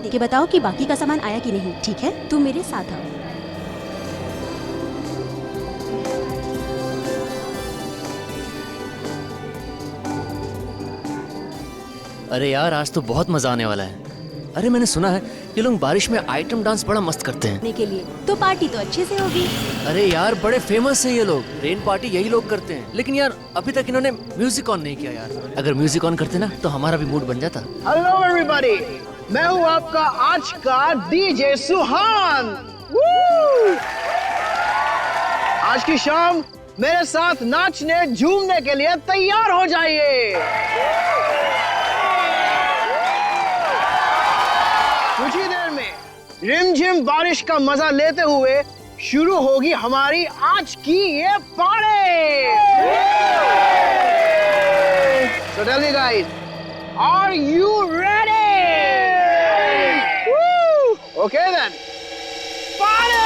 दे के बताओ कि बाकी का सामान आया कि नहीं। ठीक है, तुम मेरे साथ आओ। अरे यार, आज तो बहुत मजा आने वाला है। अरे मैंने सुना है ये लोग बारिश में आइटम डांस बड़ा मस्त करते हैं। के लिए तो पार्टी तो अच्छे से होगी। अरे यार, बड़े फेमस हैं ये लोग। रेन पार्टी यही लोग करते हैं। लेकिन यार अभी तक इन्होंने म्यूजिक ऑन नहीं किया यार। अगर म्यूजिक ऑन करते ना तो हमारा भी मूड बन जाता। हेलो एवरीबॉडी, मैं हूँ आपका आज का डीजे सुहान। आज की शाम मेरे साथ नाचने झूमने के लिए तैयार हो जाइए। कुछ ही देर में रिमझिम बारिश का मजा लेते हुए शुरू होगी हमारी आज की ये party. So tell me guys, are you ready? Woo! Okay then, party!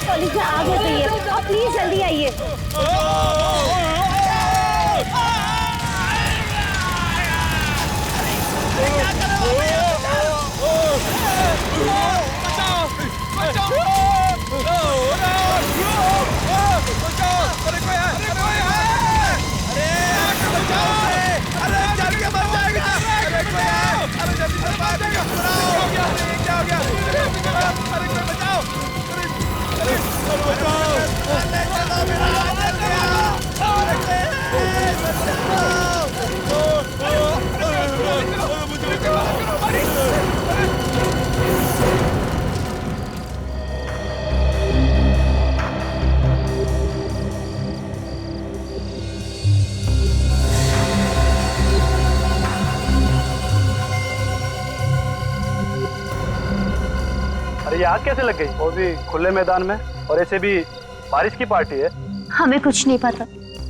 College में आग लग गई है, आप प्लीज जल्दी आइए। ये आग कैसे लग गई? वो भी खुले मैदान में, और ऐसे भी बारिश की पार्टी है। हमें कुछ नहीं पता,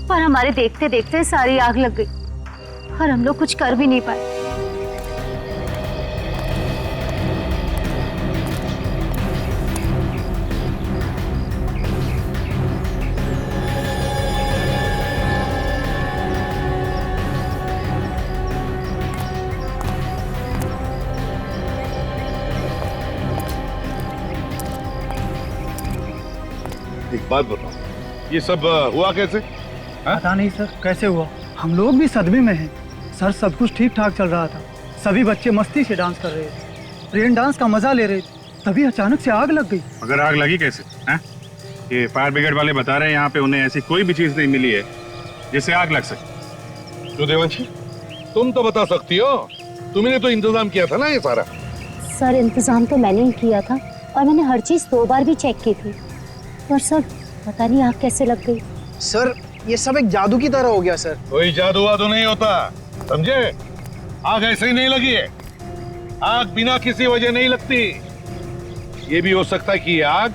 पर हमारे देखते देखते सारी आग लग गई और हम लोग कुछ कर भी नहीं पाए। एक बात बताओ, ये सब हुआ कैसे? पता नहीं सर, कैसे हुआ। हम लोग भी सदमे में हैं। सर, सब कुछ ठीक ठाक चल रहा था, सभी बच्चे मस्ती से डांस कर रहे थे, रेन डांस का मजा ले रहे थे, तभी अचानक से आग लग गई। मगर आग लगी कैसे? ये फायर ब्रिगेड वाले बता रहे हैं यहाँ पे उन्हें ऐसी कोई भी चीज नहीं मिली है जिससे आग लग सके। तो देवांशी, तुम तो बता सकती हो, तुमने तो इंतजाम किया था ना ये सारा। सर, इंतजाम तो मैंने ही किया था और मैंने हर चीज 2 बार भी चेक की थी, पर सर पता नहीं आग कैसे लग गई। सर, ये सब एक जादू की तरह हो गया सर। कोई जादू वादू नहीं होता, समझे? आग ऐसे ही नहीं लगी है, आग बिना किसी वजह नहीं लगती। ये भी हो सकता है कि ये आग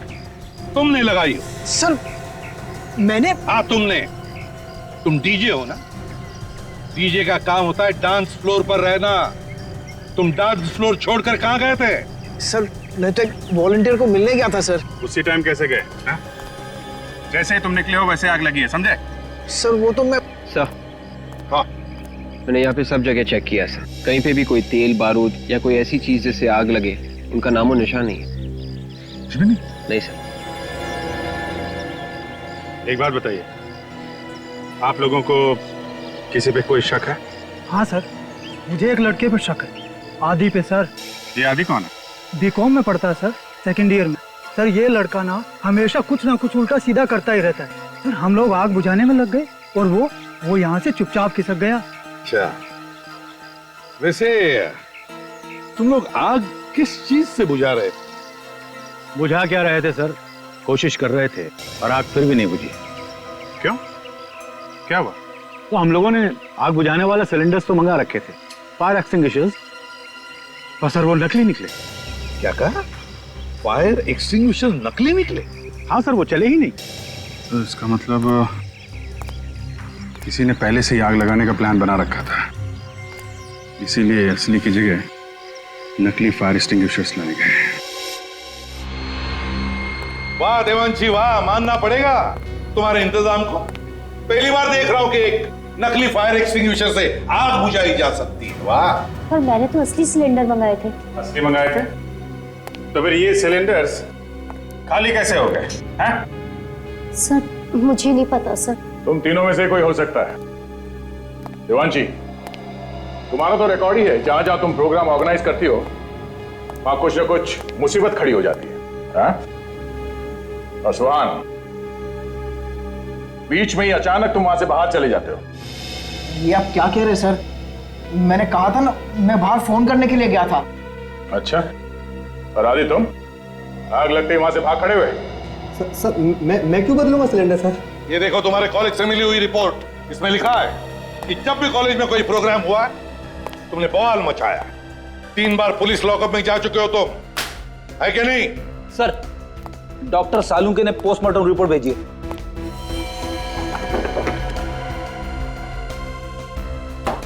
तुमने लगाई हो। सर, मैंने? हाँ, तुमने। तुम डीजे हो ना? डीजे का काम होता है डांस फ्लोर पर रहना। तुम डांस फ्लोर छोड़कर कहाँ गए थे? सर, मैं तो एक वॉलंटियर को मिलने गया था सर। उसी टाइम कैसे गए? जैसे ही तुम निकले हो वैसे आग लगी है, समझे? सर, वो तो मैं। सर, हाँ, मैंने यहाँ पे सब जगह चेक किया सर, कहीं पे भी कोई तेल बारूद या कोई ऐसी चीज जिससे आग लगे उनका नामो निशान नहीं है। नहीं सर। एक बात बताइए, आप लोगों को किसी पे कोई शक है? हाँ सर, मुझे एक लड़के पर शक है। आदि पे सर। ये आदि कौन है? बीकॉम में पढ़ता है सर, सेकंड ईयर में। सर ये लड़का ना हमेशा कुछ ना कुछ उल्टा सीधा करता ही रहता है सर। हम लोग आग बुझाने में लग गए और वो यहाँ से चुपचाप खिसक गया। अच्छा, वैसे तुम लोग आग किस चीज से बुझा रहे थे? बुझा क्या रहे थे सर, कोशिश कर रहे थे और आग फिर भी नहीं बुझी। क्यों? क्या हुआ? तो हम लोगों ने आग बुझाने वाले सिलेंडर्स तो मंगा रखे थे, फायर एक्सटिंग्विशर्स, पर सर वो नकली निकले। क्या कहा? फायर एक्सटिंग्विशर नकली निकले? हाँ सर, वो चले ही नहीं। तो इसका मतलब किसी ने पहले से ही आग लगाने का प्लान बना रखा था, इसीलिए असली की जगह नकली फायर एक्सटिंग्विशर्स लाए गए। वाह देवांशी वाह, मानना पड़ेगा तुम्हारे इंतजाम को। पहली बार देख रहा हूं कि एक नकली फायर एक्सटिंग्विशर से आग बुझाई जा सकती है। वाह। पर मैंने तो असली सिलेंडर मंगाए थे। असली मंगाए थे? तो फिर ये सिलेंडर्स खाली कैसे हो गए हैं? सर मुझे नहीं पता सर। तुम तीनों में से कोई हो सकता है। देवांशी, तुम्हारा तो रिकॉर्ड ही है, जहां जहां तुम प्रोग्राम ऑर्गेनाइज करती हो वहां कुछ ना कुछ मुसीबत खड़ी हो जाती है। और सुहान, बीच में ही अचानक तुम वहां से बाहर चले जाते हो। ये आप क्या कह रहे हैं सर? मैंने कहा था ना, मैं बाहर फोन करने के लिए गया था। अच्छा, और आदि तुम आग लगते ही वहां से भाग खड़े हुए? सर मैं क्यों बदलूंगा सिलेंडर सर? ये देखो तुम्हारे कॉलेज से मिली हुई रिपोर्ट, इसमें लिखा है कि जब भी कॉलेज में कोई प्रोग्राम हुआ तुमने बवाल मचाया। 3 बार पुलिस लॉकअप में जा चुके हो तुम, है कि नहीं? सर डॉक्टर सालुंके ने पोस्टमार्टम रिपोर्ट भेजी है।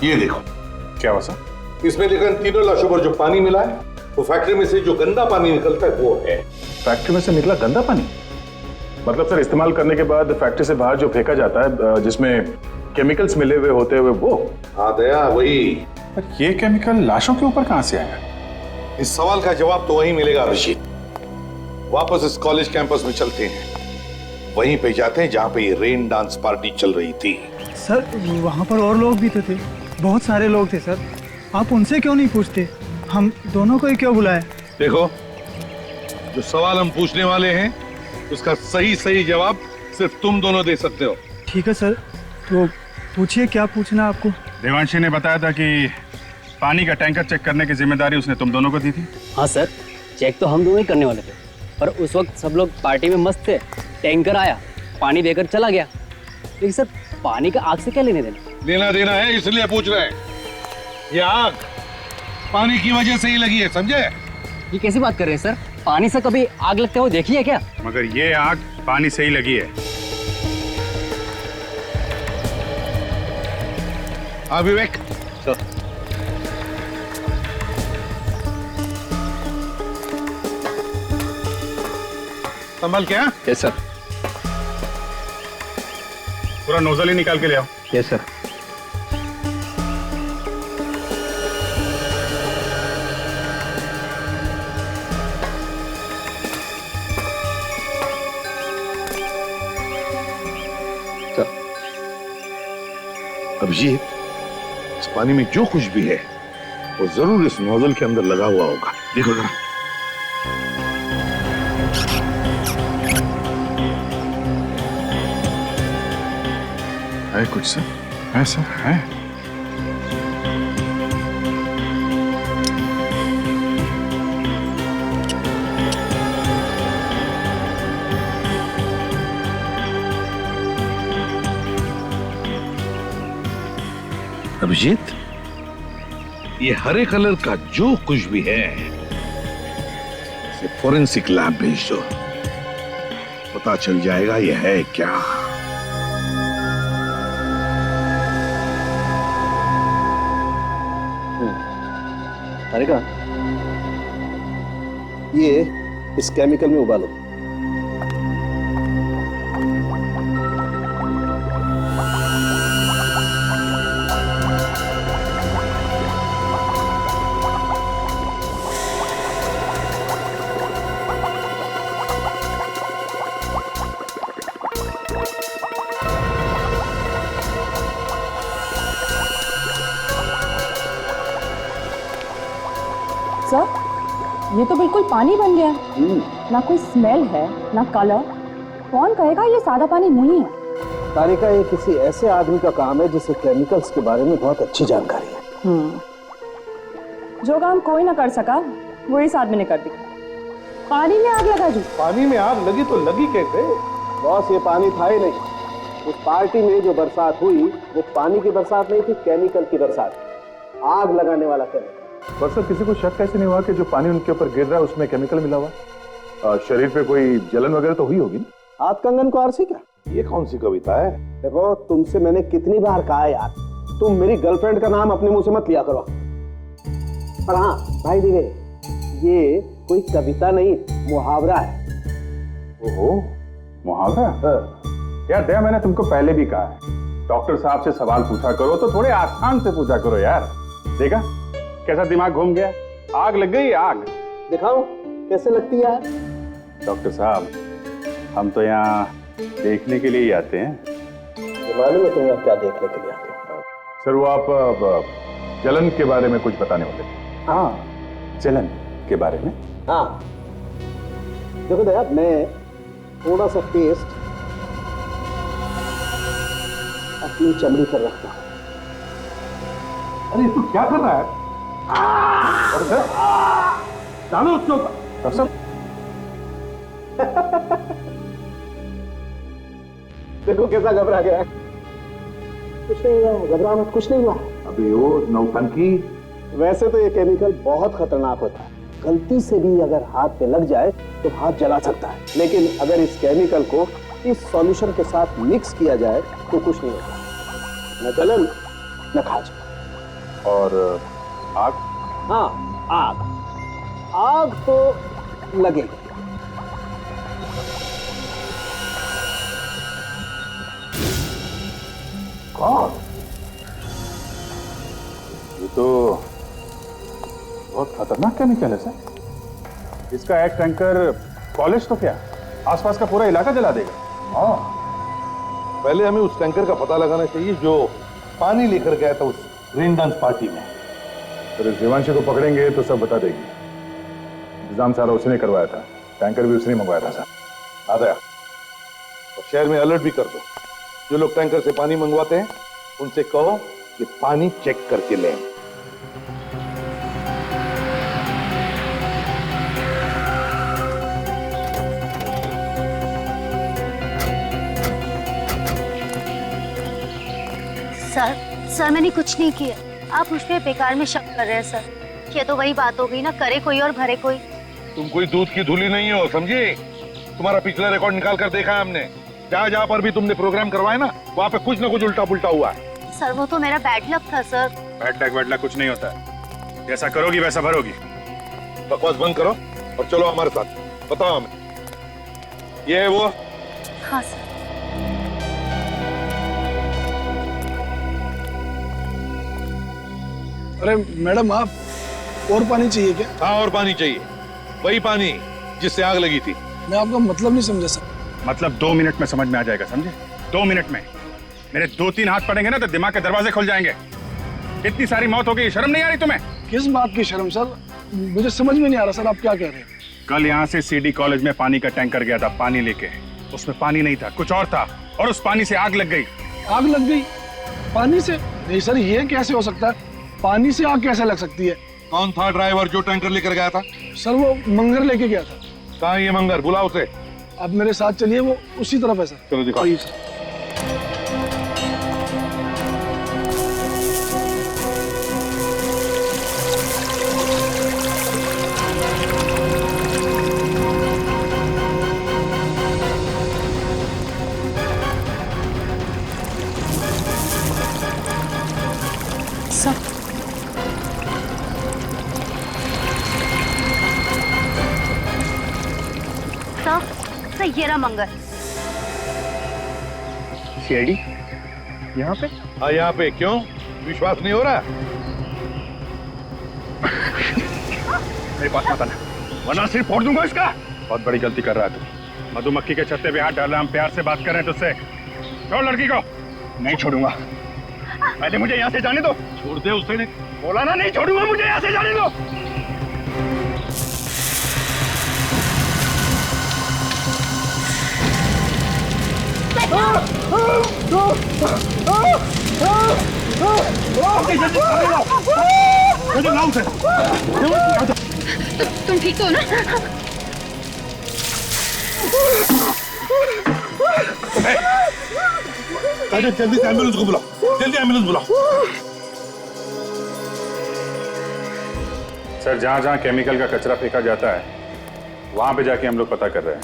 ये देखो। क्या हुआ सर? इसमें लिखा है तीनों लाशों पर जो पानी मिला है वो फैक्ट्री में से जो गंदा पानी निकलता है वो है। फैक्ट्री में से निकला गंदा पानी? मतलब सर इस्तेमाल करने के बाद फैक्ट्री से बाहर जो फेंका जाता है जिसमें केमिकल्स मिले हुए होते हुए वो? हाँ दया, वही। पर ये केमिकल लाशों के ऊपर कहां से आया? इस सवाल का जवाब तो वहीं मिलेगा अभिजीत। वापस इस कॉलेज कैंपस में चलते हैं, वहीं पे जाते हैं जहां पे ये रेन डांस पार्टी चल रही थी। सर वहाँ पर और लोग भी तो थे, बहुत सारे लोग थे सर। आप उनसे क्यों नहीं पूछते? हम दोनों को ही क्यों बुलाए? देखो, जो सवाल हम पूछने वाले हैं उसका सही जवाब सिर्फ तुम दोनों दे सकते हो। ठीक है सर, तो पूछिए क्या पूछना है आपको। देवांशी ने बताया था कि पानी का टैंकर चेक करने की जिम्मेदारी उसने तुम दोनों को दी थी। हाँ सर, चेक तो हम दोनों ही करने वाले थे, पर उस वक्त सब लोग पार्टी में मस्त थे। टैंकर आया, पानी देकर चला गया। लेकिन सर पानी का आग से क्या लेने देना? लेना देना है, इसलिए पूछ रहे हैं। ये आग पानी की वजह से ही लगी है, समझे? ये कैसी बात कर रहे हैं सर? पानी से कभी आग लगते हुए देखी है क्या? मगर ये आग पानी से ही लगी है। हाँ विवेक, संभल क्या? Yes sir. पूरा नोजल ही निकाल के ले आओ। Yes sir. अभिजीत, इस पानी में जो कुछ भी है वो जरूर इस नोजल के अंदर लगा हुआ होगा। देखो जरा। है कुछ सर? है सर, है। अभिजीत, ये हरे कलर का जो कुछ भी है इसे फोरेंसिक लैब भेज दो, पता चल जाएगा ये है क्या। अरेगा, ये इस केमिकल में उबालो। सर ये तो बिल्कुल पानी बन गया। ना कोई स्मेल है ना कलर। कौन कहेगा ये सादा पानी नहीं है। तारिका, ये किसी ऐसे आदमी का काम है जिसे केमिकल्स के बारे में बहुत अच्छी जानकारी है। जो काम कोई ना कर सका वो इस आदमी ने कर दिया। पानी में आग लगा जी। पानी में आग लगी तो लगी कैसे? बॉस, ये पानी था ही नहीं। उस पार्टी में जो बरसात हुई वो पानी की बरसात नहीं थी, केमिकल की बरसात। आग लगाने वाला केमिकल। पर सर, किसी को शक कैसे नहीं हुआ कि जो पानी उनके ऊपर गिर रहा है उसमें केमिकल मिला हुआ? शरीर पे कोई जलन वगैरह तो हुई होगी ना? हाथ कंगन को आरसी क्या? ये कौन सी कविता है? देखो, तुमसे मैंने कितनी बार कहा यार, तुम मेरी गर्लफ्रेंड का नाम अपने मुंह से मत लिया करो। पर हाँ भाई दिवे, ये कोई कविता नहीं, मुहावरा है। ओहो, मुहावरा? यार दया, मैंने तुमको पहले भी कहा है, डॉक्टर साहब से सवाल पूछा करो तो थोड़े आसान से पूछा करो यार। देखा कैसा दिमाग घूम गया? आग लग गई, आग। दिखाओ कैसे लगती है यार? डॉक्टर साहब, हम तो यहाँ देखने के लिए ही आते हैं। मालूम है तुम यहाँ क्या देखने के लिए आते हो? सर, वो आप जलन के बारे में कुछ बताने वाले थे। हाँ, जलन के बारे में। हाँ देखो दया, मैं थोड़ा सा पेस्ट अपनी चमड़ी पर रखता हूँ। अरे तू क्या कर रहा है? डालो उसके ऊपर। देखो कैसा घबरा गया। कुछ नहीं हुआ, घबरा मत, कुछ नहीं हुआ। अभी वो नौटंकी। वैसे तो ये केमिकल बहुत खतरनाक होता है, गलती से भी अगर हाथ पे लग जाए तो हाथ जला सकता है। लेकिन अगर इस केमिकल को इस सॉल्यूशन के साथ मिक्स किया जाए तो कुछ नहीं होता, न जलन न खाज। और आग? हाँ, आग। आग तो लगेगी। कौन? ये तो बहुत खतरनाक केमिकल है सर। इसका एक टैंकर कॉलेज तो क्या, आसपास का पूरा इलाका जला देगा। हाँ, पहले हमें उस टैंकर का पता लगाना चाहिए जो पानी लेकर गया था उस रेन डांस पार्टी में। फिर देवांशी को पकड़ेंगे तो सब बता देगी। इंतजाम सारा उसने करवाया था, टैंकर भी उसने मंगवाया था सर। आ गया। और शहर में अलर्ट भी कर दो, जो लोग टैंकर से पानी मंगवाते हैं उनसे कहो कि पानी चेक करके लें। सर मैंने कुछ नहीं किया। आप मुझ पे बेकार में शक कर रहे हैं सर। ये तो वही बात हो गई ना, करे कोई और भरे कोई। तुम कोई दूध की धूली नहीं हो, समझी? तुम्हारा पिछला रिकॉर्ड निकाल कर देखा है हमने। जहाँ जहाँ पर भी तुमने प्रोग्राम करवाए ना, वहाँ पे कुछ ना कुछ उल्टा पुल्टा हुआ है। सर वो तो मेरा बैड लक था सर। बैड लक वैड लक कुछ नहीं होता है, जैसा करोगी वैसा भरोगी। बकवास बंद करो और चलो हमारे साथ। बताओ हमें, ये है वो? हाँ सर। अरे मैडम, आप और पानी चाहिए क्या? हाँ, और पानी चाहिए, वही पानी जिससे आग लगी थी। मैं आपका मतलब नहीं समझा सर। मतलब 2 मिनट में समझ में आ जाएगा, समझे? 2 मिनट में मेरे 2-3 हाथ पड़ेंगे ना तो दिमाग के दरवाजे खुल जाएंगे। इतनी सारी मौत हो गई, शर्म नहीं आ रही तुम्हें? किस बात की शर्म सर? मुझे समझ में नहीं आ रहा सर, आप क्या कह रहे हैं? कल यहाँ से सीडी कॉलेज में पानी का टैंकर गया था पानी लेके। उसमें पानी नहीं था, कुछ और था, और उस पानी से आग लग गई। आग लग गई? पानी से? नहीं सर, ये कैसे हो सकता है? पानी से आग कैसे लग सकती है? कौन था ड्राइवर जो टैंकर लेकर गया था? सर वो मंगर लेके गया था। कहाँ ये मंगर? बुलाओ उसे। आप मेरे साथ चलिए, वो उसी तरफ है सर। चलो दिखाओ। आइए सर। सर ये रहा मंगर। सीआईडी यहाँ पे? हाँ, यहाँ पे। क्यों, विश्वास नहीं हो रहा? मेरे पास मत आना, वरना सिर्फ फोड़ दूंगा इसका। बहुत बड़ी गलती कर रहा है तू। मधुमक्खी के छत्ते पे हाथ डाला, हम प्यार से बात कर रहे हैं तुझसे। छोड़ लड़की को। नहीं छोड़ूंगा, पहले मुझे यहाँ से जाने दो। छोड़ दे उसे। बोला ना, नहीं छोड़ूंगा, मुझे यहाँ से जाने दो। तुम ठीक तो हो ना? जल्दी से एम्बुलेंस को बुलाओ, जल्दी एम्बुलेंस बुलाओ। सर, जहाँ जहाँ केमिकल का कचरा फेंका जाता है वहां पे जाके हम लोग पता कर रहे हैं।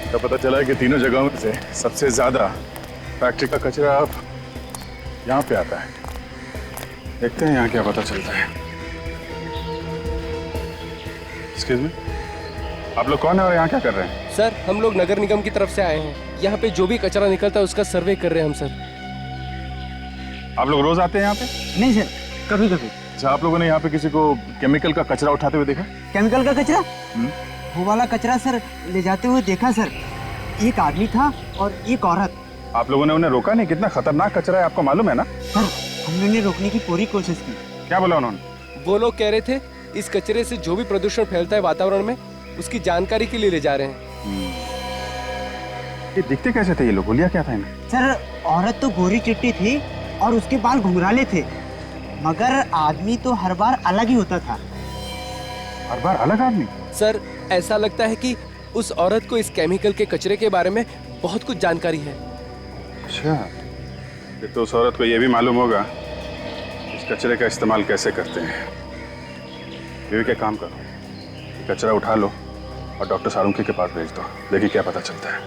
तो पता चला है कि तीनों जगहों में से सबसे ज्यादा फैक्ट्री का कचरा अब यहाँ पे आता है। देखते हैं यहाँ क्या पता चलता है। एक्सक्यूज मी, आप लोग कौन है और यहाँ क्या कर रहे हैं? सर, हम लोग नगर निगम की तरफ से आए हैं। यहाँ पे जो भी कचरा निकलता है उसका सर्वे कर रहे हैं हम सर। आप लोग रोज आते हैं यहाँ पे? नहीं सर, कभी कभी। अच्छा, आप लोगों ने यहाँ पे किसी को केमिकल का कचरा उठाते हुए देखा? केमिकल का कचरा? वो वाला कचरा सर ले जाते हुए देखा सर। एक आदमी था और एक औरत। आप लोगों ने उन्हें रोका नहीं? कितना खतरनाक कचरा है आपको मालूम है ना? सर, हमने रोकने की पूरी कोशिश की। क्या बोला उन्होंने? वो लोग कह रहे थे इस कचरे से जो भी प्रदूषण फैलता है वातावरण में उसकी जानकारी के लिए ले जा रहे हैं। ये दिखते कैसे थे ये लोग? बोलिया क्या था इन्हें? सर, औरत तो गोरी चिट्टी थी और उसके बाल घुंघराले थे, मगर आदमी तो हर बार अलग ही होता था। हर बार अलग आदमी? सर, ऐसा लगता है कि उस औरत को इस केमिकल के कचरे के बारे में बहुत कुछ जानकारी है। अच्छा, फिर तो उस औरत को यह भी मालूम होगा इस कचरे का इस्तेमाल कैसे करते हैं। ये क्या काम करो, कचरा उठा लो और डॉक्टर सारुंकी के पास भेज दो, देखिए क्या पता चलता है।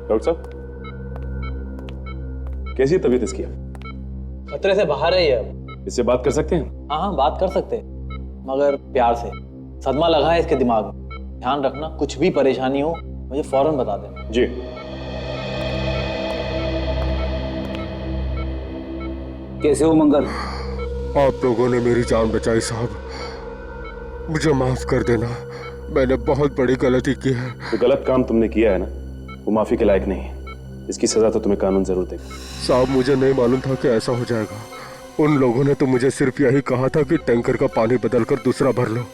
डॉक्टर साहब, कैसी तबीयत इसकी? खतरे से बाहर है ये अब। इससे बात कर सकते हैं? हाँ, बात कर सकते हैं, मगर प्यार से। सदमा लगा है इसके दिमाग में। ध्यान रखना, कुछ भी परेशानी हो मुझे फौरन बता देना। जी। कैसे हो मंगल? आप लोगों ने मेरी जान बचाई साहब, मुझे माफ कर देना, मैंने बहुत बड़ी गलती की है। जो गलत काम तुमने किया है ना, वो माफी के लायक नहीं है। इसकी सजा तो तुम्हें कानून जरूर देगा। साहब, मुझे नहीं मालूम था कि ऐसा हो जाएगा। उन लोगों ने तो मुझे सिर्फ यही कहा था कि टैंकर का पानी बदलकर दूसरा भर लो।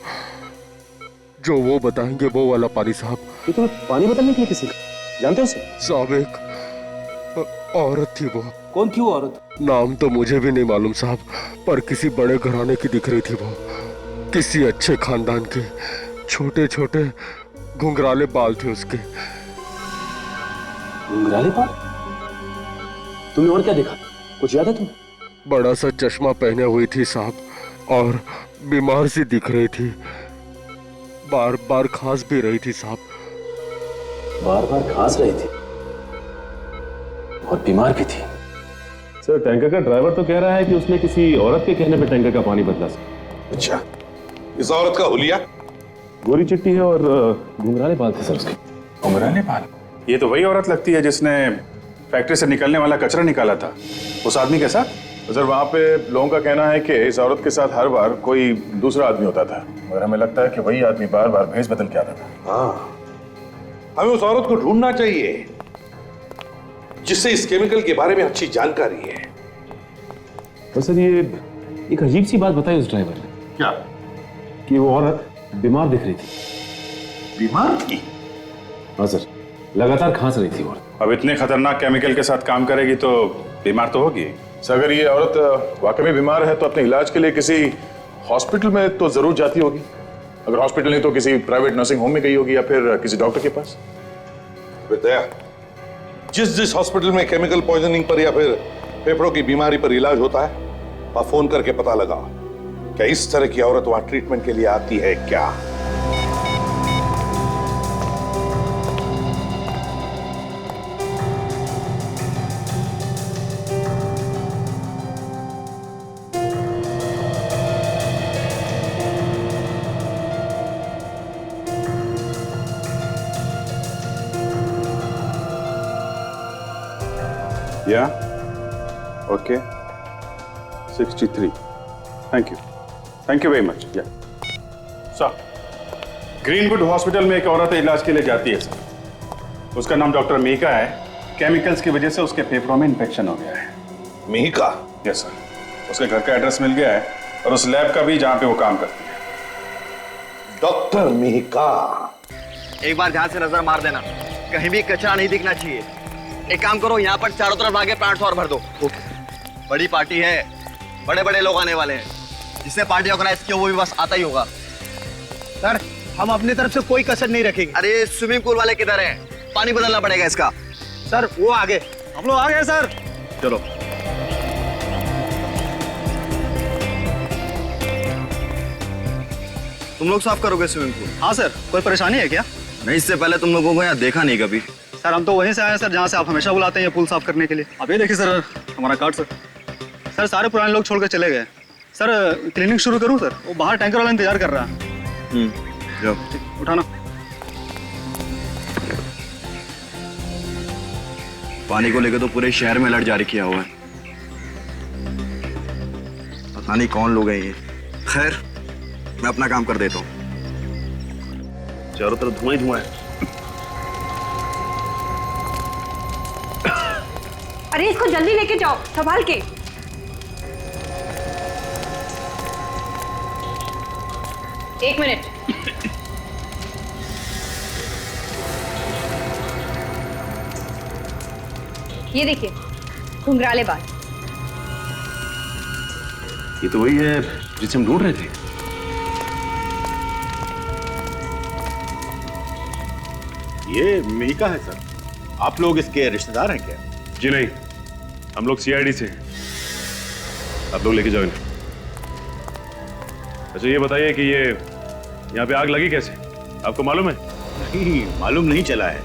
जो वो बताएंगे वो वाला पानी साहब। ये तुम्हें पानी बदलने के लिए किसी का जानते हो साहब? एक औरत थी। वो कौन थी वो औरत? नाम तो मुझे भी नहीं मालूम साहब, पर किसी बड़े घराने की दिख रही थी वो, किसी अच्छे खानदान की। छोटे छोटे घुंघराले बाल थे उसके। घुंघराले बाल? तुमने और क्या देखा, कुछ याद है तुम्हें? बड़ा सा चश्मा पहने हुई थी साहब, और बीमार सी दिख रही थी, बार बार खांस भी रही थी साहब। बार बार खांस रही थी और बीमार भी थी। सर, टैंकर का ड्राइवर तो कह रहा है कि उसने किसी औरत के कहने पर टैंकर का पानी बदला। अच्छा, इस औरत का हुलिया? गोरी चिट्टी है और घुंघराले बाल थे सर उसके। घुंघराले बाल? ये तो वही औरत लगती है जिसने फैक्ट्री से निकलने वाला कचरा निकाला था उस आदमी के साथ। तो सर, वहाँ पे लोगों का कहना है कि इस औरत के साथ हर बार कोई दूसरा आदमी होता था, मगर हमें लगता है कि वही आदमी बार बार भेस बदल के आता था। हाँ, हमें उस औरत को ढूंढना चाहिए जिससे इस केमिकल के बारे में अच्छी जानकारी है। तो सर, ये एक अजीब सी बात बताई उस ड्राइवर ने। क्या? कि वो औरत बीमार दिख रही थी। बीमार थी? हाँ सर, लगातार खांस रही थी औरत। अब इतने खतरनाक केमिकल के साथ काम करेगी तो बीमार तो होगी। सर, अगर ये औरत वाकई में बीमार है तो अपने इलाज के लिए किसी हॉस्पिटल में तो जरूर जाती होगी। अगर हॉस्पिटल नहीं तो किसी प्राइवेट नर्सिंग होम में गई होगी या फिर किसी डॉक्टर के पास। दया, जिस हॉस्पिटल में केमिकल पॉइजनिंग पर या फिर फेफड़ों की बीमारी पर इलाज होता है, वहां फोन करके पता लगा क्या इस तरह की औरत वहां ट्रीटमेंट के लिए आती है क्या। या okay 63 thank you very much. या सर, ग्रीनवुड हॉस्पिटल में एक औरत इलाज के लिए जाती है सर। उसका नाम डॉक्टर मीका है। केमिकल्स की वजह से उसके फेफड़ों में इन्फेक्शन हो गया है। मीका? Yes sir. उसके घर का एड्रेस मिल गया है और उस लैब का भी जहां पे वो काम करती है। डॉक्टर मीका, एक बार ध्यान से नजर मार देना, कहीं भी कचरा नहीं दिखना चाहिए। एक काम करो, यहाँ पर चारों तरफ आगे प्लांट्स और भर दो। बड़ी पार्टी है, बड़े बड़े लोग आने वाले हैं। जिसने पार्टी ऑर्गेनाइज की वो भी बस आता ही होगा। सर, हम अपनी तरफ से कोई कसर नहीं रखेंगे। अरे स्विमिंग पूल वाले किधर हैं? पानी बदलना पड़ेगा इसका। सर वो आगे, हम लोग आ गए सर। चलो। तुम लोग साफ करोगे स्विमिंग पूल? हाँ सर, कोई परेशानी है क्या? नहीं, इससे पहले तुम लोगों को यहाँ देखा नहीं कभी। सर हम तो वहीं से आए हैं सर, जहाँ से आप हमेशा बुलाते हैं ये पुल साफ करने के लिए। अब ये देखिए सर, हमारा कार्ड सर। सर सारे पुराने लोग छोड़ कर चले गए। सर क्लीनिंग शुरू करूँ सर? वो बाहर टैंकर वाला इंतजार कर रहा है। जाओ। उठाना। पानी को लेकर तो पूरे शहर में अलर्ट जारी किया हुआ है। पता नहीं कौन लोग हैं ये। खैर, मैं अपना काम कर देता हूँ। चारों तरफ धुआं ही धुआं है। अरे इसको जल्दी लेके जाओ, संभाल के। एक मिनट। ये देखिए, घुंघराले बाल। ये तो वही है जिसे हम ढूंढ रहे थे। ये मीका है सर। आप लोग इसके रिश्तेदार हैं क्या? जी नहीं, हम लोग सीआईडी से हैं। आप लोग लेके जाओ इन्हें। अच्छा ये बताइए कि ये यहाँ पे आग लगी कैसे? आपको मालूम है? नहीं, मालूम नहीं चला है।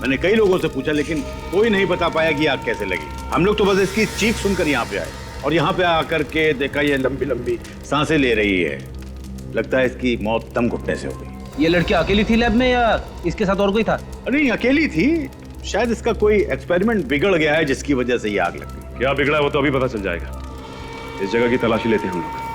मैंने कई लोगों से पूछा लेकिन कोई नहीं बता पाया कि आग कैसे लगी। हम लोग तो बस इसकी चीख सुनकर यहाँ पे आए और यहाँ पे आकर के देखा ये लंबी लंबी सांसें ले रही है। लगता है इसकी मौत दम घुटने से हो गई। ये लड़की अकेली थी लैब में या इसके साथ और कोई था? नहीं, अकेली थी। शायद इसका कोई एक्सपेरिमेंट बिगड़ गया है जिसकी वजह से ये आग लग गई। क्या बिगड़ा है वो तो अभी पता चल जाएगा। इस जगह की तलाशी लेते हैं हम लोग।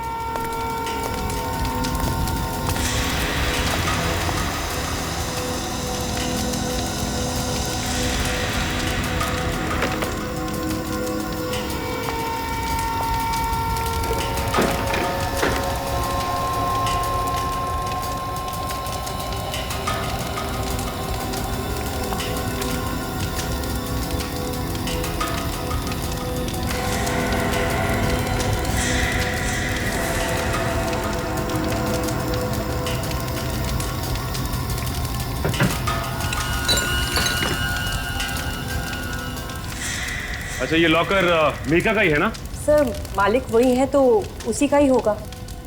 अच्छा ये लॉकर मीका का ही है ना? सर मालिक वही है तो उसी का ही होगा।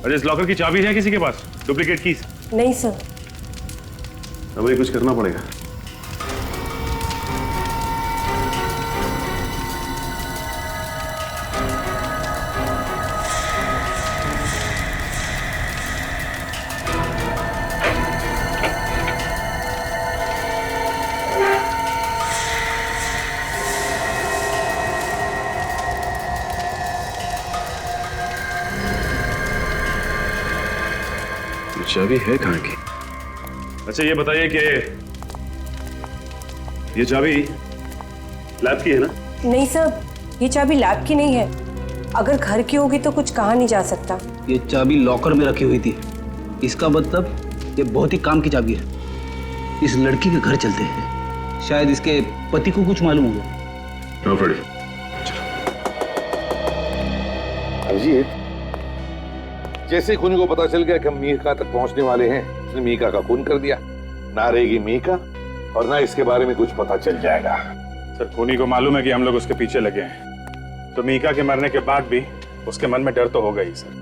अरे इस लॉकर की चाबी है किसी के पास? Duplicate keys? नहीं सर। हमें कुछ करना पड़ेगा। चाबी है कहाँ की? अच्छा ये बताइए कि ये चाबी लैब की है ना? नहीं सर, ये चाबी लैब की नहीं है। अगर घर की होगी तो कुछ कहा नहीं जा सकता। ये चाबी लॉकर में रखी हुई थी। इसका मतलब ये बहुत ही काम की चाबी है। इस लड़की के घर चलते हैं, शायद इसके पति को कुछ मालूम होगा। अभिजीत, जैसे खूनी को पता चल गया कि हम मीका तक पहुंचने वाले हैं, उसने मीका का खून कर दिया। ना रहेगी मीका और ना इसके बारे में कुछ पता चल जाएगा। सर खूनी को मालूम है कि हम लोग उसके पीछे लगे हैं, तो मीका के मरने के बाद भी उसके मन में डर तो होगा ही सर।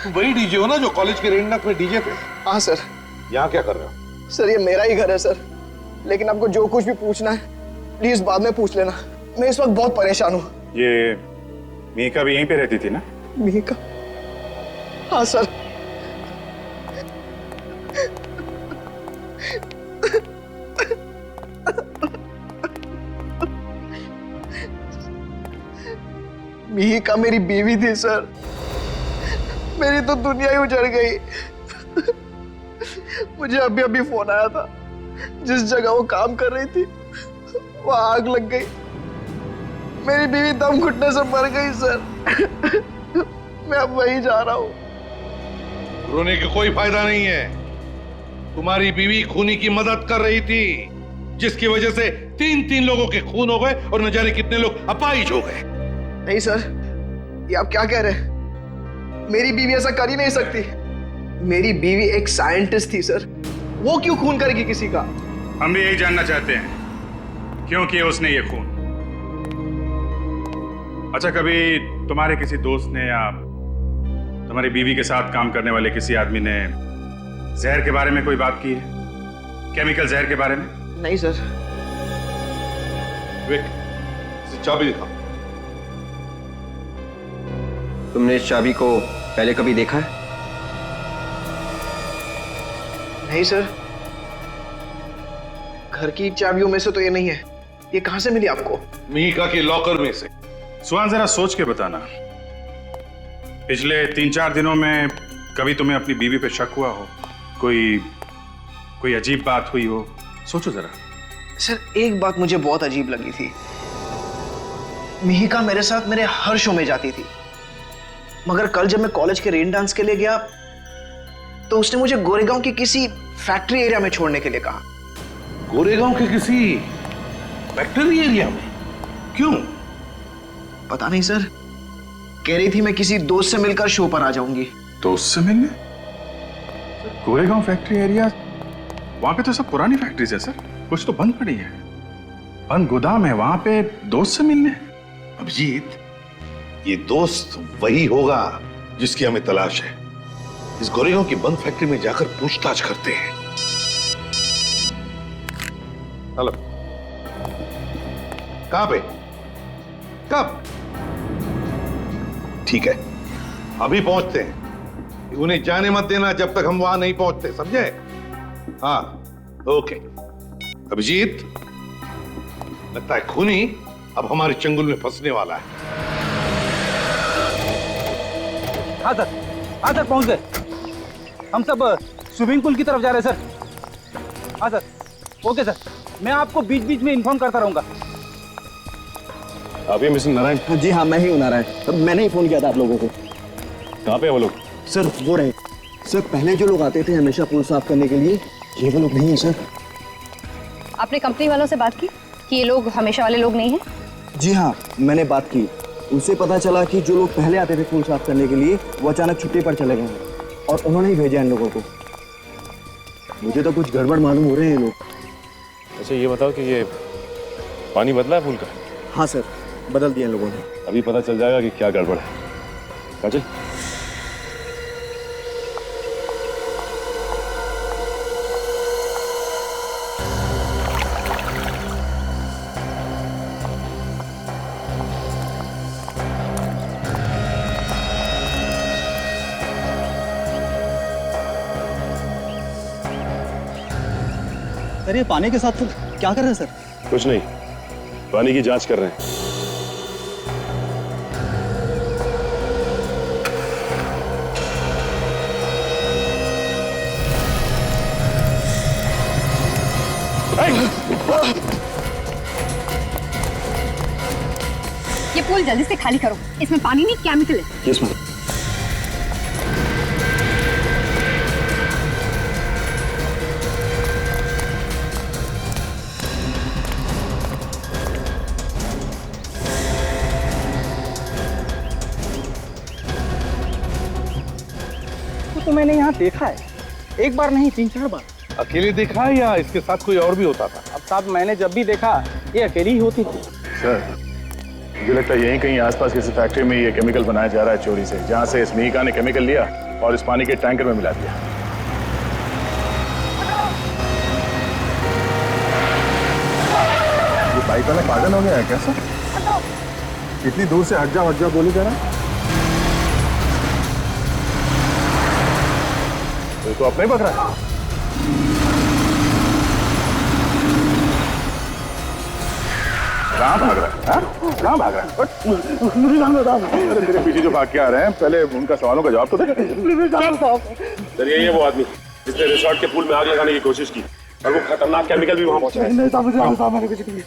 तुम वही डीजे हो ना जो कॉलेज के रेंडनाथ में डीजे थे? हाँ सर। यहाँ क्या कर रहे हो? सर ये मेरा ही घर है सर, लेकिन आपको जो कुछ भी पूछना है प्लीज बाद में पूछ लेना। मैं इस वक्त बहुत परेशान हूँ। ये मीका भी यहीं पे रहती थी ना? मीका? हाँ सर। मिहिका मेरी बीवी थी सर, मेरी तो दुनिया ही उजड़ गई। मुझे अभी अभी फोन आया था, जिस जगह वो काम कर रही थी वहां आग लग गई। मेरी बीवी दम घुटने से मर गई सर। मैं अब वहीं जा रहा हूँ। रोने का कोई फायदा नहीं है। तुम्हारी बीवी खूनी की मदद कर रही थी, जिसकी वजह से 3 लोगों के खून हो गए और न जाने कितने लोग अपाहिज हो गए। नहीं सर, ये आप क्या कह रहे हैं? मेरी बीवी ऐसा कर ही नहीं सकती। मेरी बीवी एक साइंटिस्ट थी सर, वो क्यों खून करेगी किसी का? हम भी यही जानना चाहते हैं, क्यों किया उसने ये खून। अच्छा, कभी तुम्हारे किसी दोस्त ने या तुम्हारी बीवी के साथ काम करने वाले किसी आदमी ने जहर के बारे में कोई बात की है? केमिकल जहर के बारे में? नहीं सर। विक, चाबी दिखा। तुमने इस चाबी को पहले कभी देखा है? नहीं सर, घर की चाबियों में से तो ये नहीं है। ये कहां से मिली आपको? मिहिका के लॉकर में से। सुहान, जरा सोच के बताना, पिछले 3-4 दिनों में कभी तुम्हें अपनी बीवी पे शक हुआ हो? कोई अजीब बात हुई हो? सोचो जरा। सर, एक बात मुझे बहुत अजीब लगी थी। मिहिका मेरे साथ मेरे हर शो में जाती थी, मगर कल जब मैं कॉलेज के रेन डांस के लिए गया तो उसने मुझे गोरेगांव की किसी फैक्ट्री एरिया में छोड़ने के लिए कहा। गोरेगांव के किसी फैक्ट्री एरिया में? क्यों? पता नहीं सर, कह रही थी मैं किसी दोस्त से मिलकर शो पर आ जाऊंगी। दोस्त से मिलने? गोरेगांव फैक्ट्री एरिया, वहां पे तो सब पुरानी फैक्ट्रीज है सर, कुछ तो बंद पड़ी है, बंद गोदाम है, वहां पे दोस्त से मिलने? अभिजीत, ये दोस्त वही होगा जिसकी हमें तलाश है। इस गोरेगांव की बंद फैक्ट्री में जाकर पूछताछ करते हैं। हेलो, कहां पे? कब? ठीक है, अभी पहुंचते हैं। उन्हें जाने मत देना जब तक हम वहां नहीं पहुंचते, समझे? हाँ, ओके। अभिजीत, लगता है खूनी अब हमारे चंगुल में फंसने वाला है। हाँ सर, पहुंच गए। हम सब स्विमिंग पूल की तरफ जा रहे हैं सर। हाँ सर, ओके सर, मैं आपको बीच बीच में इन्फॉर्म करता रहूंगा। आप ही मिस्टर नारायण? जी हाँ, मैं ही हूँ नारायण। मैंने ही फोन किया था आप लोगों को। कहाँ पे है वो लोग? सर, वो रहे। सर, पहले जो लोग आते थे हमेशा पूल साफ करने के लिए, ये वो लोग नहीं है सर। आपने कंपनी वालों से बात की कि ये लोग हमेशा वाले लोग नहीं हैं? जी हाँ, मैंने बात की। उससे पता चला कि जो लोग पहले आते थे पूल साफ करने के लिए वो अचानक छुट्टी पर चले गए हैं और उन्होंने ही भेजा इन लोगों को। मुझे तो कुछ गड़बड़ मालूम हो रहे हैं ये लोग। अच्छा, ये बताओ कि ये पानी बदला है पूल का? हाँ सर, बदल दिया इन लोगों ने। अभी पता चल जाएगा कि क्या गड़बड़ है। काजल, सर, ये पानी के साथ तो क्या कर रहे हैं सर? कुछ नहीं, पानी की जांच कर रहे हैं। ये पूल जल्दी से खाली करो, इसमें पानी नहीं केमिकल है। Yes ma'am. तो मैंने यहाँ देखा है, एक बार नहीं 3-4 बार। अकेले देखा है या इसके साथ कोई और भी होता था? अब साहब, मैंने जब भी देखा ये अकेली ही होती थी। सर, मुझे लगता है यहीं कहीं आसपास किसी फैक्ट्री में ये केमिकल बनाया जा रहा है चोरी से, जहां से इस मिहिका ने केमिकल लिया और इस पानी के टैंकर में मिला दिया। ये बाइक वाला पागल हो गया है क्या सर? इतनी दूर से हट जा बोली जा रहा। तो अपने ही पकड़ा है। कहाँ भाग रहा है? हाँ? कहाँ भाग रहा है? अरे तेरे पीछे जो भाग के आ रहे हैं, पहले उनका सवालों का जवाब तो दे। सर यही है वो आदमी जिसने रिसोर्ट के पूल में आग लगाने की कोशिश की और वो खतरनाक केमिकल भी वहाँ पहुँचा।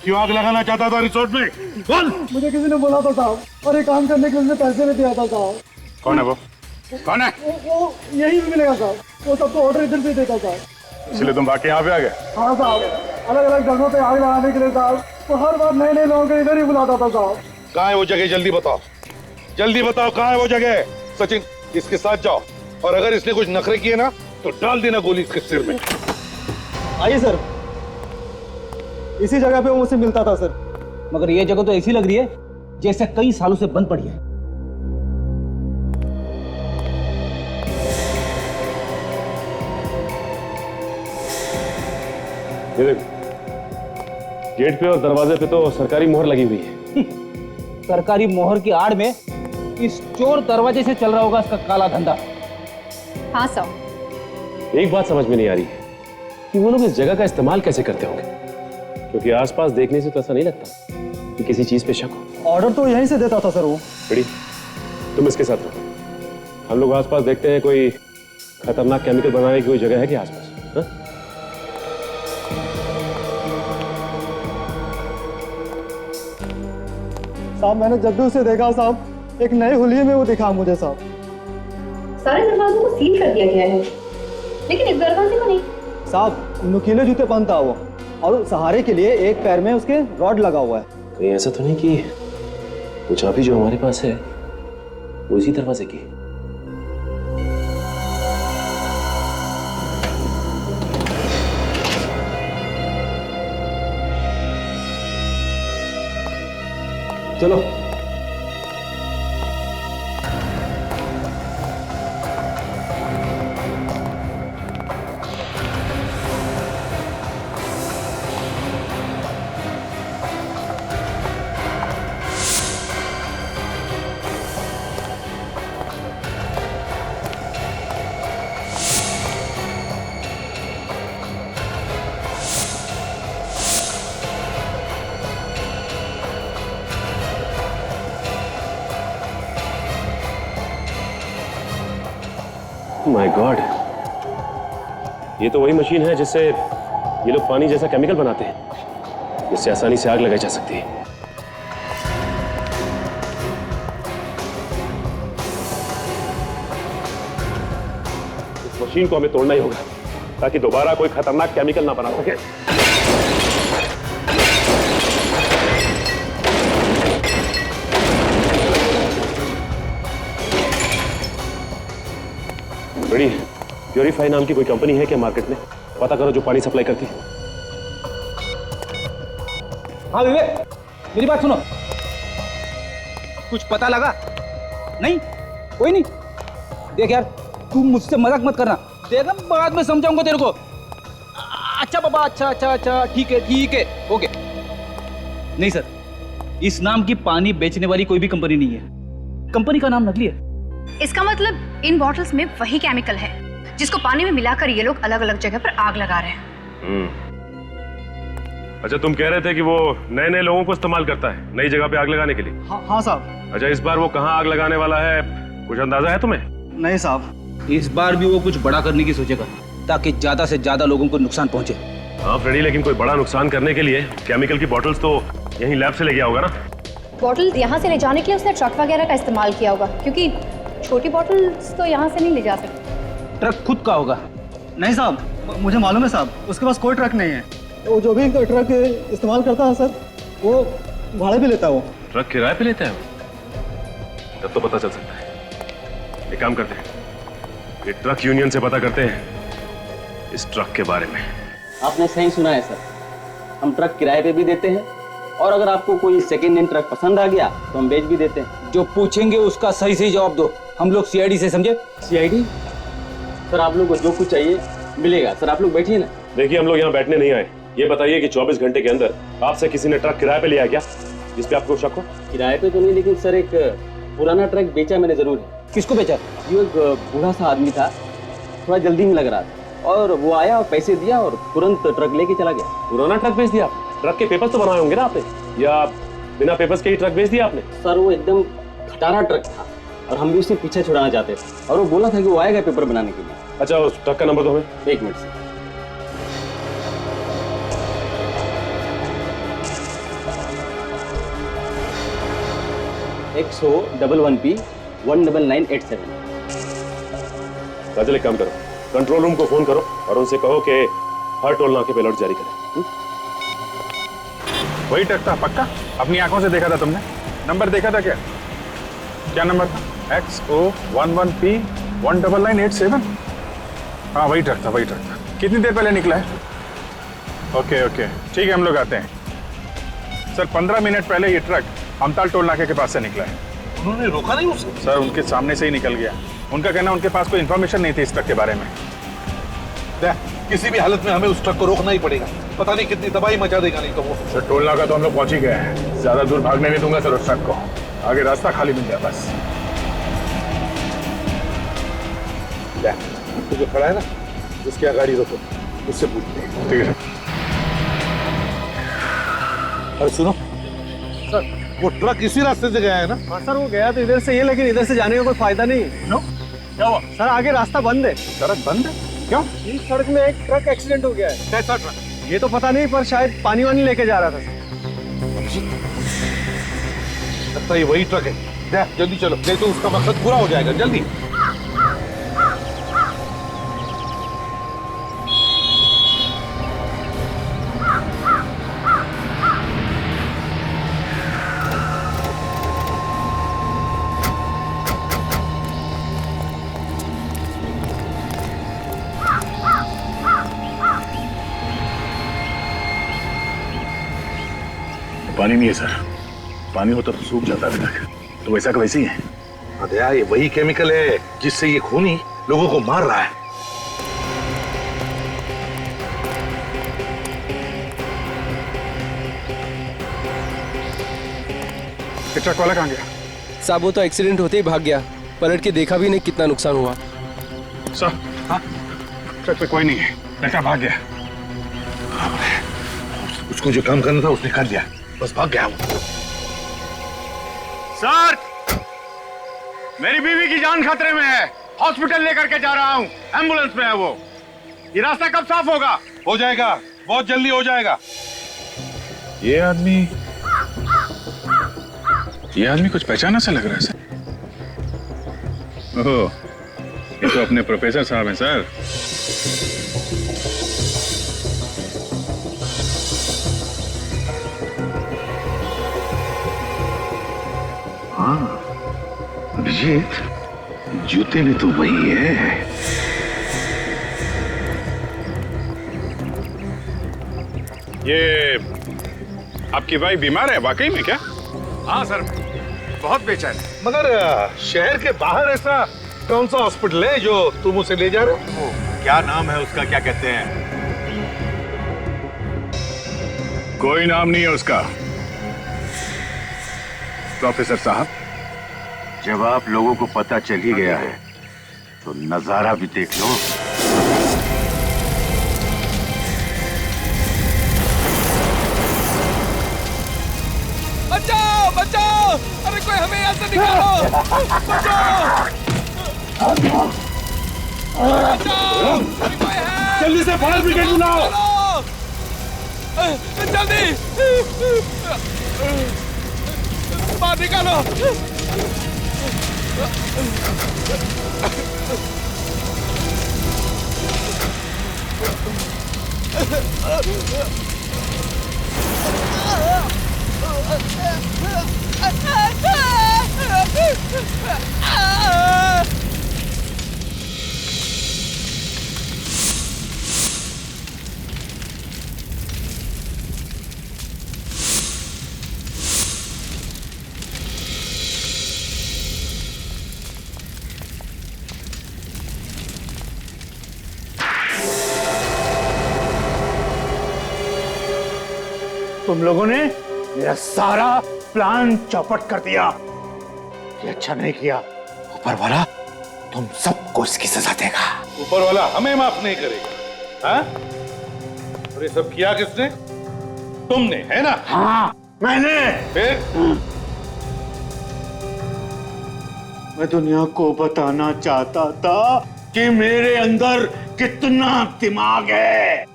क्यों आग लगाना चाहता था रिसोर्ट में? बोल। मुझे किसी ने बोला था साहब, और एक काम करने के लिए पैसे भी दिया था साहब। कौन है वो? कौन है? वो यही भी मिलेगा साहब, वो सबको ऑर्डर इधर से देता साहब। इसलिए तुम भाग के यहाँ पे आ गए? हाँ साहब, अलग अलग जगहों पे आग लगाने के लिए साहब, तो हर बार नए नए लोगों को इधर ही बुलाता था साहब। कहाँ है वो जगह? जल्दी बताओ, जल्दी बताओ कहाँ है वो जगह। सचिन इसके साथ जाओ, और अगर इसने कुछ नखरे किए ना तो डाल देना गोली इसके सिर में। आइए सर, इसी जगह पे वो मुझसे मिलता था सर। मगर ये जगह तो ऐसी लग रही है जैसे कई सालों से बंद पड़ी है। ये देखो, गेट पे और दरवाजे पे तो सरकारी मोहर लगी हुई है। सरकारी मोहर की आड़ में इस चोर दरवाजे से चल रहा होगा इसका काला धंधा। हाँ साहब। एक बात समझ में नहीं आ रही है कि वो लोग इस जगह का इस्तेमाल कैसे करते होंगे, क्योंकि आसपास देखने से तो ऐसा नहीं लगता कि किसी चीज पे शक हो। ऑर्डर तो यहीं से देता था सर वो। बड़ी, तुम इसके साथ रहो, हम लोग आसपास देखते हैं कोई खतरनाक केमिकल बनाने की कोई जगह है कि आसपास? हाँ? साहब मैंने जब भी उसे देखा साहब, एक नए हुलिये में वो दिखा मुझे साहब। सारे दरवाजों को सील कर दिया गया है, लेकिन इस दरवाजे को नहीं। साहब नुकीले जूते पहनता वो, और सहारे के लिए एक पैर में उसके रॉड लगा हुआ है। कहीं ऐसा तो नहीं कि वो चाबी जो हमारे पास है वो इसी दरवाजे की? चलो माय गॉड, ये तो वही मशीन है जिससे ये लोग पानी जैसा केमिकल बनाते हैं, जिससे आसानी से आग लगाई जा सकती है। इस मशीन को हमें तोड़ना ही होगा ताकि दोबारा कोई खतरनाक केमिकल ना बना सके। बड़ी, प्योरीफाई नाम की कोई कंपनी है क्या मार्केट में? पता करो जो पानी सप्लाई करती है। हाँ विवेक, मेरी बात सुनो। कुछ पता लगा? नहीं? कोई नहीं? देख यार, तू मुझसे मजाक मत करना, देख बाद में समझाऊंगा तेरे को। अच्छा बाबा, अच्छा, ठीक है, ओके। नहीं सर, इस नाम की पानी बेचने वाली कोई भी कंपनी नहीं है। कंपनी का नाम नकली है। इसका मतलब इन बॉटल्स में वही केमिकल है जिसको पानी में मिलाकर ये लोग अलग अलग जगह पर आग लगा रहे हैं। अच्छा, तुम कह रहे थे कि वो नए नए लोगों को इस्तेमाल करता है नई जगह पे आग लगाने के लिए? हाँ साहब। अच्छा, इस बार वो कहाँ आग लगाने वाला है, कुछ अंदाजा है तुम्हें? नहीं साहब। इस बार भी वो कुछ बड़ा करने की सोचेगा ताकि ज्यादा से ज्यादा लोगों को नुकसान पहुंचे। हाँ फ्रेडी, लेकिन कोई बड़ा नुकसान करने के लिए केमिकल की बॉटल्स तो यहीं लैब से ले गया होगा ना? बॉटल यहाँ से ले जाने के लिए उसने ट्रक वगैरह का इस्तेमाल किया होगा, क्योंकि छोटी बॉटल्स तो यहाँ से नहीं ले जा सकते। ट्रक खुद का होगा? नहीं साहब, मुझे मालूम है साहब, उसके पास कोई ट्रक नहीं है। वो जो भी ट्रक इस्तेमाल करता है सर, वो भाड़े पे लेता है। वो ट्रक किराए पे लेता है वो? तब तो पता चल सकता है। एक काम करते हैं, ये ट्रक यूनियन से पता करते हैं इस ट्रक के बारे में। आपने सही सुना है सर, हम ट्रक किराए पे भी देते हैं, और अगर आपको कोई सेकेंड हैंड ट्रक पसंद आ गया तो हम बेच भी देते हैं। जो पूछेंगे उसका सही सही जवाब दो, हम लोग सीआईडी से समझे। सीआईडी? सर आप लोग को जो कुछ चाहिए मिलेगा। सर आप लोग बैठिए ना। देखिए, हम लोग यहाँ बैठने नहीं आए। ये बताइए कि 24 घंटे के अंदर आपसे किसी ने ट्रक किराए पे लिया क्या, जिस पे आपको शक हो? किराए पे तो नहीं, लेकिन सर एक पुराना ट्रक बेचा मैंने जरूर है। किसको बेचा? ये एक बूढ़ा सा आदमी था, थोड़ा जल्दी में लग रहा था, और वो आया और पैसे दिया और तुरंत ट्रक लेके चला गया। पुराना ट्रक बेच दिया? ट्रक के पेपर तो बनाए होंगे ना आपने? या बिना पेपर्स के ही ट्रक भेज दिया आपने? सर वो एकदम खटारा ट्रक था और हम भी उससे पीछे छुड़ाना चाहते थे और वो बोला था कि वो आएगा पेपर बनाने के लिए। अच्छा, उस ट्रक का नंबर दो हमें। 1 मिनट से। XO11P 19987। राजल, एक काम करो, कंट्रोल रूम को फोन करो और उनसे कहो कि हर टोल नाके पे अलर्ट जारी करें। वही ट्रक था पक्का? अपनी आंखों से देखा था तुमने? नंबर देखा था क्या? क्या नंबर था? XO11P 19987। हाँ वही ट्रक था, वही ट्रक था। कितनी देर पहले निकला है? ओके ओके ठीक है, हम लोग आते हैं। सर 15 मिनट पहले ये ट्रक अमताल टोल नाके के पास से निकला है। उन्होंने रोका नहीं उसे? सर उनके सामने से ही निकल गया। उनका कहना उनके पास कोई इन्फॉर्मेशन नहीं थी इस ट्रक के बारे में। किसी भी हालत में हमें उस ट्रक को रोकना ही पड़ेगा, पता नहीं कितनी तबाही मचा देगा नहीं तो वो। सर टोल नाका तो हम लोग पहुंच ही गए हैं, ज्यादा दूर भागने नहीं दूंगा सर उस ट्रक को। आगे रास्ता खाली मिल जाए बस। तो जो खड़ा है ना, उसकी गाड़ी रोको, उससे पूछते हैं। ठीक है सर। अरे सुनो सर, वो ट्रक इसी रास्ते से गया है ना? हाँ सर, वो गया तो इधर से ये, लेकिन इधर से जाने का कोई फायदा नहीं। क्यों? क्या हुआ? सर आगे रास्ता बंद है। सड़क बंद है? क्यों? इस सड़क में एक ट्रक एक्सीडेंट हो गया है। कैसा ट्रक? ये तो पता नहीं, पर शायद पानी वानी लेके जा रहा था। लगता है ये वही ट्रक है। जल्दी चलो, नहीं तो उसका मकसद पूरा हो जाएगा। जल्दी। पानी नहीं है सर, पानी होता तो सूख जाता अभी तक। तो वैसा का वैसे ही है। अरे यार, ये वही केमिकल है जिससे ये खूनी लोगों को मार रहा है। ट्रक वाला कहाँ गया? साहब वो तो एक्सीडेंट होते ही भाग गया, पलट के देखा भी नहीं कितना नुकसान हुआ। सर हाँ, ट्रक पे कोई नहीं है, लड़का भाग गया। उसको जो काम करना था उसने कर दिया, बस भाग गया वो। सर, मेरी बीवी की जान खतरे में है, हॉस्पिटल लेकर के जा रहा हूँ, एम्बुलेंस में है वो। ये रास्ता कब साफ होगा? हो जाएगा, बहुत जल्दी हो जाएगा। ये आदमी कुछ पहचाना सा लग रहा है सर। ओह, ये तो अपने प्रोफेसर साहब हैं सर। हाँ अभिजीत, जूते भी तो वही है। ये आपकी वाइफ बीमार है वाकई में क्या? हाँ सर, बहुत बेचैन है। मगर शहर के बाहर ऐसा कौन सा हॉस्पिटल है जो तुम उसे ले जा रहे हो? क्या नाम है उसका, क्या कहते हैं? कोई नाम नहीं है उसका। प्रोफेसर साहब, जब आप लोगों को पता चल ही गया है तो नजारा भी देख लो। बचाओ बचाओ, अरे कोई हमें यहाँ से निकालो, बचाओ बचाओ, अरे कोई है, जल्दी से फायर ब्रिगेड बुलाओ। जल्दी बाहर निकालो। तुम लोगों ने मेरा सारा प्लान चौपट कर दिया। ये अच्छा नहीं किया। ऊपर वाला तुम सबको इसकी सजा देगा। ऊपर वाला हमें माफ नहीं करेगा। हाँ? और ये सब किया किसने? तुमने, है ना? हाँ, मैंने मैं दुनिया को बताना चाहता था कि मेरे अंदर कितना दिमाग है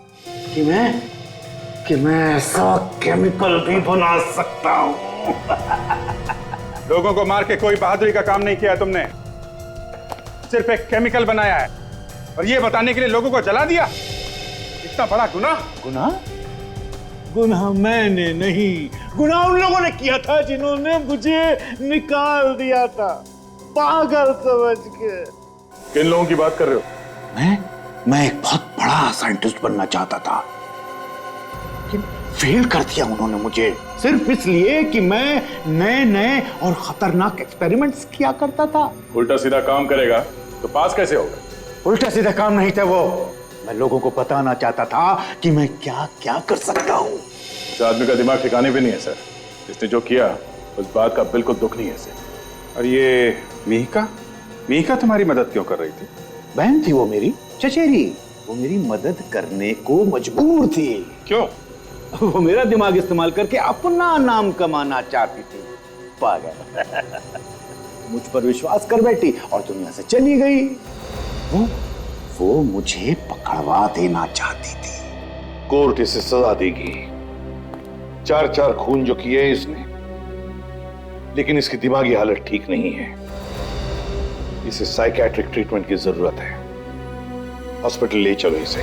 कि मैं ऐसा केमिकल भी बना सकता हूं। लोगों को मार के कोई बहादुरी का काम नहीं किया तुमने, सिर्फ एक केमिकल बनाया है और ये बताने के लिए लोगों को जला दिया। इतना बड़ा गुनाह। गुनाह मैंने नहीं, गुनाह उन लोगों ने किया था जिन्होंने मुझे निकाल दिया था पागल समझ के। किन लोगों की बात कर रहे हो? मैं एक बहुत बड़ा साइंटिस्ट बनना चाहता था, लेकिन फेल कर दिया उन्होंने मुझे, सिर्फ इसलिए कि मैं नए नए और खतरनाक एक्सपेरिमेंट्स किया करता था। उल्टा सीधा काम करेगा तो पास कैसे होगा? उल्टा सीधा काम नहीं था वो, मैं लोगों को बताना चाहता था कि मैं क्या क्या कर सकता हूँ। इस आदमी का दिमाग ठिकाने पे नहीं है सर। इसने जो किया उस बात का बिल्कुल दुख नहीं है सर। और ये मिहिका तुम्हारी मदद क्यों कर रही थी? बहन थी वो मेरी, चचेरी। वो मेरी मदद करने को मजबूर थी। क्यों? वो मेरा दिमाग इस्तेमाल करके अपना नाम कमाना चाहती थी। पागल। मुझ पर विश्वास कर बैठी और दुनिया से चली गई। वो मुझे पकड़वा देना चाहती थी। कोर्ट इसे सजा देगी। 4 खून जो किए इसने, लेकिन इसकी दिमागी हालत ठीक नहीं है। इसे साइकियाट्रिक ट्रीटमेंट की जरूरत है। हॉस्पिटल ले चलो इसे।